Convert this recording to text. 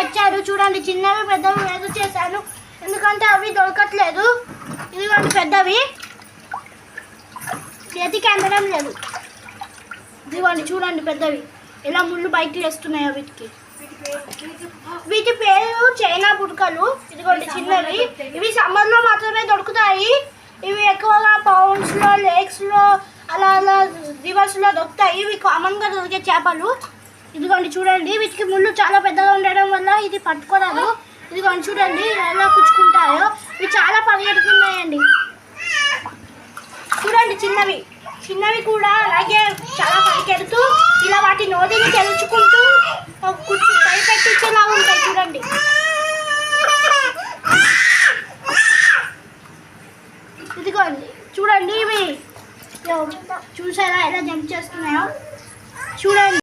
తెచ్చారు. చూడండి, చిన్నవి పెద్దవి వేరు చేశాను, ఎందుకంటే అవి దొరకట్లేదు. ఇదిగోండి పెద్దవి, చేతికి అందడం లేదు. ఇదిగోండి చూడండి పెద్దవి ఎలా ముళ్ళు బయటికి వేస్తున్నాయో. వీటి పేరు చైనా బుడకలు. ఇదిగోండి చిన్నవి, ఇవి సమ్మర్లో మాత్రమే దొరుకుతాయి. ఇవి ఎక్కువగా పౌండ్స్లో, లేక్స్లో, అలా అలా రివర్స్లో దొరుకుతాయి. ఇవి కామన్గా దొరికే చేపలు. ఇదిగోండి చూడండి, వీటికి ముళ్ళు చాలా పెద్దగా ఉండడం వల్ల ఇది పట్టుకోరాదు. ఇదిగోండి చూడండి ఎలా కుచ్చుకుంటాయో. ఇవి చాలా పరిగెడుతున్నాయండి. చూడండి చిన్నవి చిన్నవి కూడా అలాగే చాలా పరిగెడుతూ ఇలా వాటి నోటిని తెరుచుకుంటూ భయపెట్టించేలా ఉంటాయి. చూడండి, ఇదిగోండి చూడండి, ఇవి చూసారా ఎలా జంప్ చేస్తున్నాయో. చూడండి.